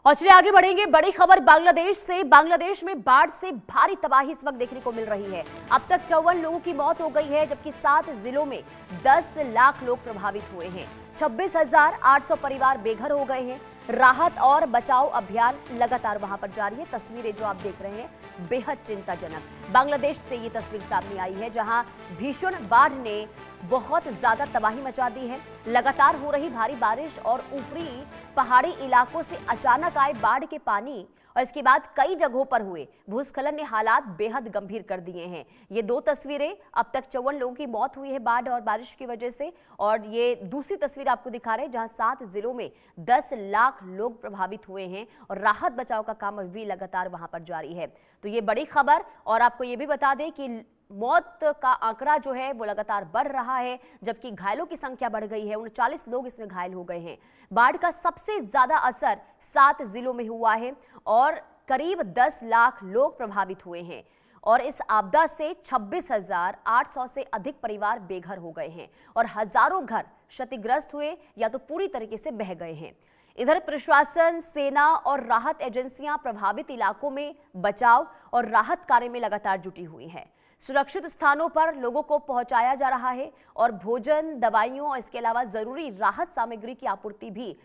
और चलिए आगे बढ़ेंगे। बड़ी खबर बांग्लादेश से। बांग्लादेश में बाढ़ से भारी तबाही इस वक्त देखने को मिल रही है। अब तक 54 लोगों की मौत हो गई है, जबकि 7 जिलों में 10 लाख लोग प्रभावित हुए हैं। 26,800 परिवार बेघर हो गए हैं। राहत और बचाव अभियान लगातार वहां पर जारी है। तस्वीरें जो आप देख रहे हैं बेहद चिंताजनक। बांग्लादेश से ये तस्वीर सामने आई है, जहां भीषण बाढ़ ने बहुत ज्यादा तबाही मचा दी है। लगातार हो रही भारी बारिश और ऊपरी पहाड़ी इलाकों से अचानक आए बाढ़ के पानी और इसके बाद कई जगहों पर हुए भूस्खलन ने हालात बेहद गंभीर कर दिए हैं। ये दो तस्वीरें, अब तक 54 लोगों की मौत हुई है बाढ़ और बारिश की वजह से, और ये दूसरी तस्वीर आपको दिखा रहे हैं जहां 7 जिलों में 10 लाख लोग प्रभावित हुए हैं और राहत बचाव का काम अभी लगातार वहां पर जारी है। तो ये बड़ी खबर। और आपको ये भी बता दें कि मौत का आंकड़ा जो है वो लगातार बढ़ रहा है, जबकि घायलों की संख्या बढ़ गई है। 39 लोग इसमें घायल हो गए हैं। बाढ़ का सबसे ज्यादा असर 7 जिलों में हुआ है और करीब 10 लाख लोग प्रभावित हुए हैं। और इस आपदा से 26,800 से अधिक परिवार बेघर हो गए हैं और हजारों घर क्षतिग्रस्त हुए या तो पूरी तरीके से बह गए हैं। इधर प्रशासन, सेना और राहत एजेंसियां प्रभावित इलाकों में बचाव और राहत कार्य में लगातार जुटी हुई हैं। सुरक्षित स्थानों पर लोगों को पहुंचाया जा रहा है और भोजन, दवाइयों और इसके अलावा जरूरी राहत सामग्री की आपूर्ति भी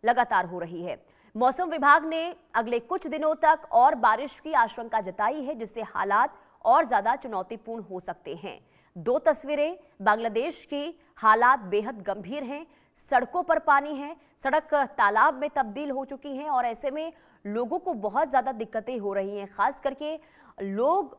लगातार हो रही है। मौसम विभाग ने अगले कुछ दिनों तक और बारिश की आशंका जताई है, जिससे हालात और ज्यादा चुनौतीपूर्ण हो सकते हैं। दो तस्वीरें बांग्लादेश की। हालात बेहद गंभीर हैं। सड़कों पर पानी है, सड़क तालाब में तब्दील हो चुकी हैं और ऐसे में लोगों को बहुत ज्यादा दिक्कतें हो रही हैं। खास करके लोग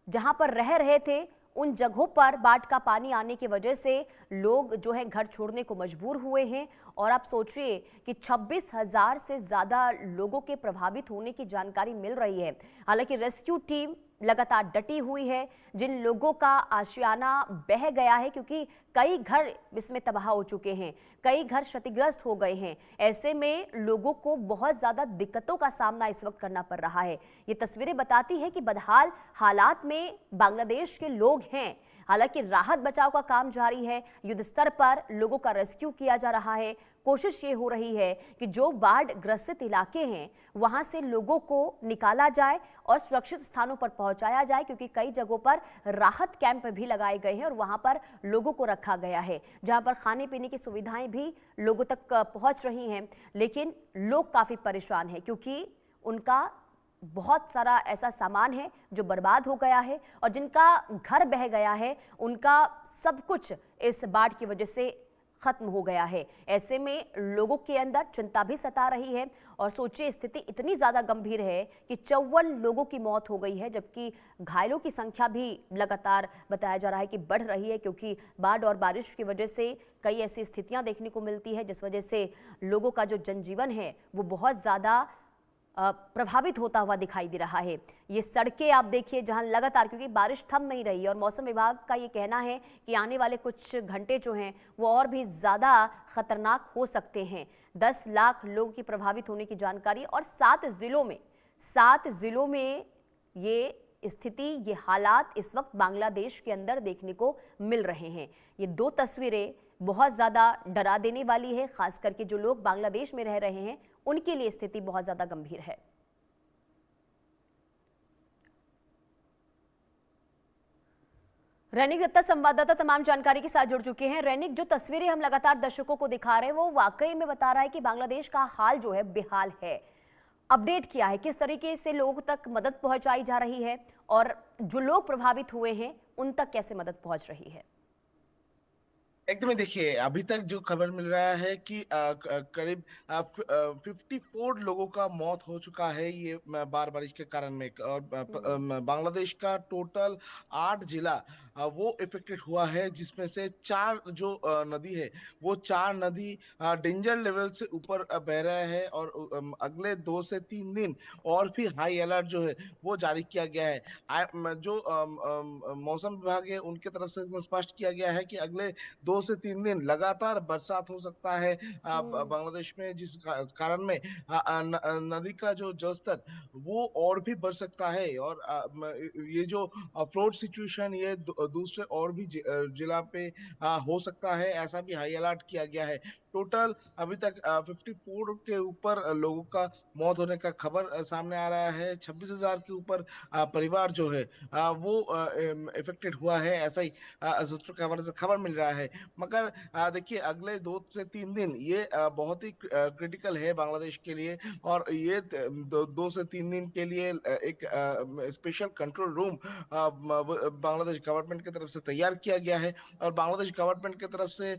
जहां पर रह रहे थे उन जगहों पर बाढ़ का पानी आने की वजह से लोग जो है घर छोड़ने को मजबूर हुए हैं। और आप सोचिए कि 26,000 से ज्यादा लोगों के प्रभावित होने की जानकारी मिल रही है। हालांकि रेस्क्यू टीम लगातार डटी हुई है। जिन लोगों का आशियाना बह गया है, क्योंकि कई घर इसमें तबाह हो चुके हैं, कई घर क्षतिग्रस्त हो गए हैं, ऐसे में लोगों को बहुत ज्यादा दिक्कतों का सामना इस वक्त करना पड़ रहा है। ये तस्वीरें बताती है कि बदहाल हालात में बांग्लादेश के लोग हैं। हालांकि राहत बचाव का काम जारी है, युद्ध स्तर पर लोगों का रेस्क्यू किया जा रहा है। कोशिश ये हो रही है कि जो बाढ़ ग्रसित इलाके हैं वहां से लोगों को निकाला जाए और सुरक्षित स्थानों पर पहुंचाया जाए, क्योंकि कई जगहों पर राहत कैंप भी लगाए गए हैं और वहां पर लोगों को रखा गया है, जहां पर खाने पीने की सुविधाएं भी लोगों तक पहुंच रही हैं। लेकिन लोग काफी परेशान हैं, क्योंकि उनका बहुत सारा ऐसा सामान है जो बर्बाद हो गया है और जिनका घर बह गया है उनका सब कुछ इस बाढ़ की वजह से खत्म हो गया है। ऐसे में लोगों के अंदर चिंता भी सता रही है। और सोचिए, स्थिति इतनी ज्यादा गंभीर है कि 54 लोगों की मौत हो गई है, जबकि घायलों की संख्या भी लगातार बताया जा रहा है कि बढ़ रही है, क्योंकि बाढ़ और बारिश की वजह से कई ऐसी स्थितियां देखने को मिलती है जिस वजह से लोगों का जो जनजीवन है वो बहुत ज्यादा प्रभावित होता हुआ दिखाई दे रहा है। ये सड़कें आप देखिए जहां लगातार, क्योंकि बारिश थम नहीं रही और मौसम विभाग का ये कहना है कि आने वाले कुछ घंटे जो हैं वो और भी ज्यादा खतरनाक हो सकते हैं। 10 लाख लोगों की प्रभावित होने की जानकारी और 7 जिलों में ये स्थिति, ये हालात इस वक्त बांग्लादेश के अंदर देखने को मिल रहे हैं। ये दो तस्वीरें बहुत ज्यादा डरा देने वाली है। खास करके जो लोग बांग्लादेश में रह रहे हैं उनके लिए स्थिति बहुत ज्यादा गंभीर है। रैनिक दत्ता संवाददाता तमाम जानकारी के साथ जुड़ चुके हैं। रैनिक, जो तस्वीरें हम लगातार दर्शकों को दिखा रहे हैं वो वाकई में बता रहा है कि बांग्लादेश का हाल जो है बेहाल है। अपडेट किया है, किस तरीके से लोगों तक मदद पहुंचाई जा रही है और जो लोग प्रभावित हुए हैं उन तक कैसे मदद पहुंच रही है? एकदम ही देखिए, अभी तक जो खबर मिल रहा है कि करीब 54 लोगों का मौत हो चुका है ये बारिश के कारण में। और बांग्लादेश का टोटल 8 जिला वो इफेक्टेड हुआ है, जिसमें से 4 जो नदी है वो 4 नदी डेंजर लेवल से ऊपर बह रहा है। और अगले 2 से 3 दिन और भी हाई अलर्ट जो है वो जारी किया गया है। जो मौसम विभाग है उनके तरफ से स्पष्ट किया गया है कि अगले 2 से 3 दिन लगातार बरसात हो सकता है बांग्लादेश में, जिस कारण में नदी का जो जलस्तर वो और भी बढ़ सकता है। और ये जो फ्लोड सिचुएशन ये दूसरे और भी जिला पे हो सकता है, ऐसा भी हाई अलर्ट किया गया है। टोटल अभी तक 54 के ऊपर लोगों का मौत होने का खबर सामने आ रहा है। 26,000 के ऊपर परिवार जो है वो इफेक्टेड हुआ है, ऐसा ही सूत्रों के हवाले से खबर मिल रहा है। मगर देखिए अगले 2 से 3 दिन ये बहुत ही क्रिटिकल है बांग्लादेश के लिए, और ये 2 से 3 दिन के लिए एक special control room Bangladesh government की तरफ से तैयार किया गया है। और बांग्लादेश गवर्नमेंट की तरफ से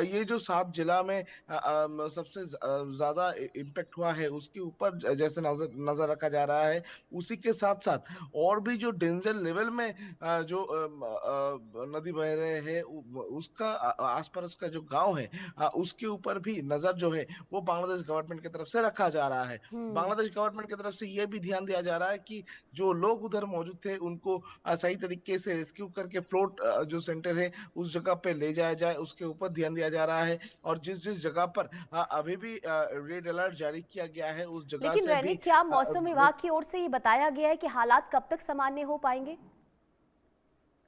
ये जो 7 जिला में सबसे ज्यादा इम्पेक्ट हुआ है उसके ऊपर जैसे नजर नजर रखा जा रहा है। उसी के साथ साथ और भी जो डेंजर लेवल में जो नदी बह रहे हैं उसका आसपास का जो गांव है उसके ऊपर भी नजर जो है वो बांग्लादेश गवर्नमेंट की तरफ से रखा जा रहा है। हम्म। बांग्लादेश गवर्नमेंट की तरफ से ये भी ध्यान दिया जा रहा है कि जो लोग उधर मौजूद थे उनको सही तरीके से रेस्क्यू करके फ्लोट जो सेंटर है उस जगह पे ले जाया जाए, उसके ऊपर ध्यान दिया जा रहा है। और जिस जिस जगह पर अभी भी रेड अलर्ट जारी किया गया है उस जगह लेकिन से रैनी, भी क्या मौसम विभाग की ओर से ये बताया गया है कि हालात कब तक सामान्य हो पाएंगे?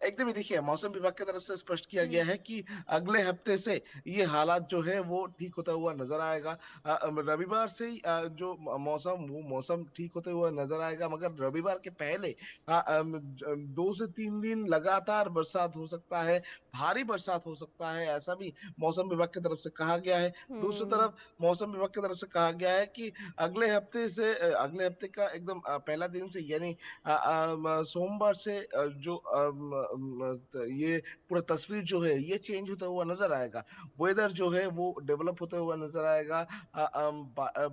एकदम ही देखिए मौसम विभाग की तरफ से स्पष्ट किया गया हम्म। है कि अगले हफ्ते से ये हालात जो है वो ठीक होता हुआ नजर आएगा। रविवार से ही वो मौसम ठीक होते हुआ नजर आएगा, मगर रविवार के पहले 2 से 3 दिन लगातार बरसात हो सकता है, भारी बरसात हो सकता है, ऐसा भी मौसम विभाग की तरफ से कहा गया है। दूसरी हम्म। तरफ मौसम विभाग की तरफ से कहा गया है कि अगले हफ्ते का एकदम पहला दिन से यानी सोमवार से ये पूरा तस्वीर जो है ये चेंज होता हुआ नजर आएगा। वेदर जो है वो डेवलप होता हुआ नजर आएगा।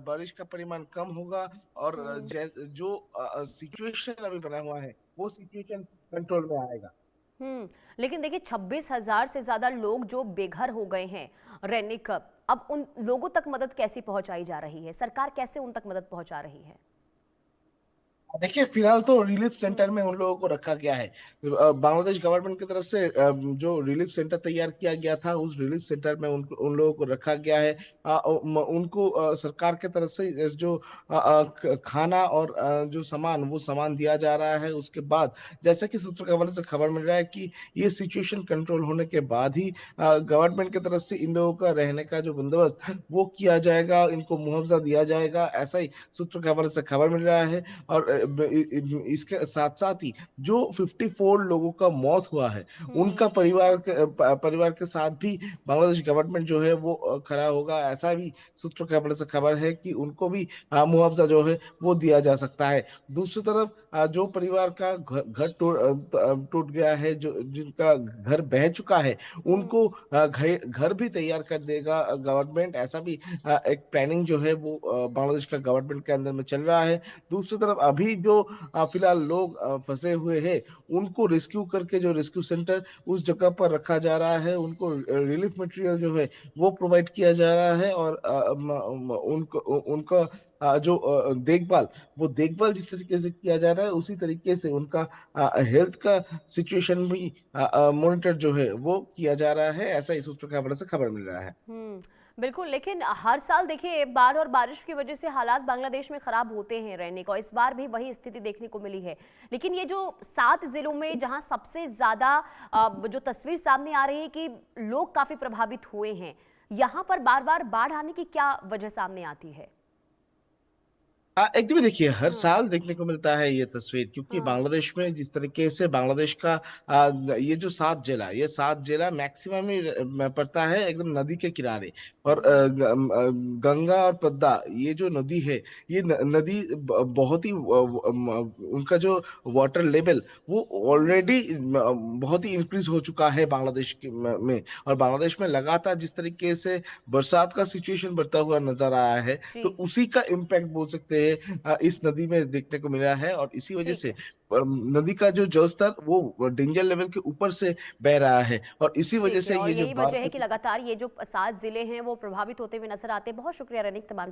बारिश का परिमाण कम होगा, और हम्म। जो सिचुएशन अभी बना हुआ है वो सिचुएशन कंट्रोल में आएगा। लेकिन देखिए 26,000 से ज्यादा लोग जो बेघर हो गए हैं रैनिक, अब उन लोगों तक मदद कैसी पहुंचाई जा रही है? सरकार कैसे उन तक मदद पहुंचा रही है? देखिए फिलहाल तो रिलीफ सेंटर हम्म। में उन लोगों को रखा गया है। बांग्लादेश गवर्नमेंट की तरफ से जो रिलीफ सेंटर तैयार किया गया था उस रिलीफ सेंटर में उन लोगों को रखा गया है। उनको सरकार की तरफ से जो खाना और जो सामान वो सामान दिया जा रहा है। उसके बाद जैसे कि सूत्रों के हवाले से खबर मिल रहा है कि ये सिचुएशन कंट्रोल होने के बाद ही गवर्नमेंट की तरफ से इन लोगों का रहने का जो बंदोबस्त वो किया जाएगा, इनको मुआवजा दिया जाएगा, ऐसा ही सूत्रों के हवाले से खबर मिल रहा है। और इसके साथ साथ ही जो 54 लोगों का मौत हुआ है उनका हम्म। परिवार के साथ भी बांग्लादेश गवर्नमेंट जो है वो खड़ा होगा, ऐसा भी सूत्रों के हवाले से खबर है कि उनको भी मुआवजा जो है वो दिया जा सकता है। दूसरी तरफ जो परिवार का घर टूट गया है, जो जिनका घर बह चुका है हम्म। उनको घर भी तैयार कर देगा गवर्नमेंट, ऐसा भी एक प्लानिंग जो है वो बांग्लादेश का गवर्नमेंट के अंदर में चल रहा है। दूसरी तरफ अभी जो फिलहाल लोग फंसे हुए हैं उनको रेस्क्यू करके जो रेस्क्यू सेंटर उस जगह पर रखा जा रहा है, उनको रिलीफ मटेरियल जो है वो प्रोवाइड किया जा रहा है। और उनको उनका जो देखभाल जिस तरीके से किया जा रहा है उसी तरीके से उनका हेल्थ का सिचुएशन भी मॉनिटर जो है वो किया जा रहा है, ऐसा ही सूत्रों के हवाले से खबर मिल रहा है। बिल्कुल। लेकिन हर साल देखिए बाढ़ और बारिश की वजह से हालात बांग्लादेश में खराब होते हैं रहने को, इस बार भी वही स्थिति देखने को मिली है। लेकिन ये जो 7 जिलों में जहां सबसे ज्यादा जो तस्वीर सामने आ रही है कि लोग काफी प्रभावित हुए हैं, यहां पर बार बार बाढ़ आने की क्या वजह सामने आती है? एकदम ही देखिए हर हाँ। साल देखने को मिलता है ये तस्वीर, क्योंकि हाँ। बांग्लादेश में जिस तरीके से बांग्लादेश का ये जो 7 जिला मैक्सिमम ही पड़ता है एकदम नदी के किनारे। और हम्म। गंगा और पद्मा ये जो नदी है ये नदी बहुत ही उनका जो वाटर लेवल वो हम्म। ऑलरेडी बहुत ही इंक्रीज हो चुका है बांग्लादेश में। और बांग्लादेश में लगातार जिस तरीके से बरसात का सिचुएशन बढ़ता हुआ नजर आया है जी। तो उसी का इम्पैक्ट बोल सकते हैं इस नदी में देखने को मिला है। और इसी वजह ठीक से है। नदी का जो जलस्तर वो डेंजर लेवल के ऊपर से बह रहा है, और इसी वजह ठीक है, से और ये जो यही बाढ़ वजह है का कि लगातार ये जो 7 जिले हैं वो प्रभावित होते हुए नजर आते हैं। बहुत शुक्रिया रनिक तमाम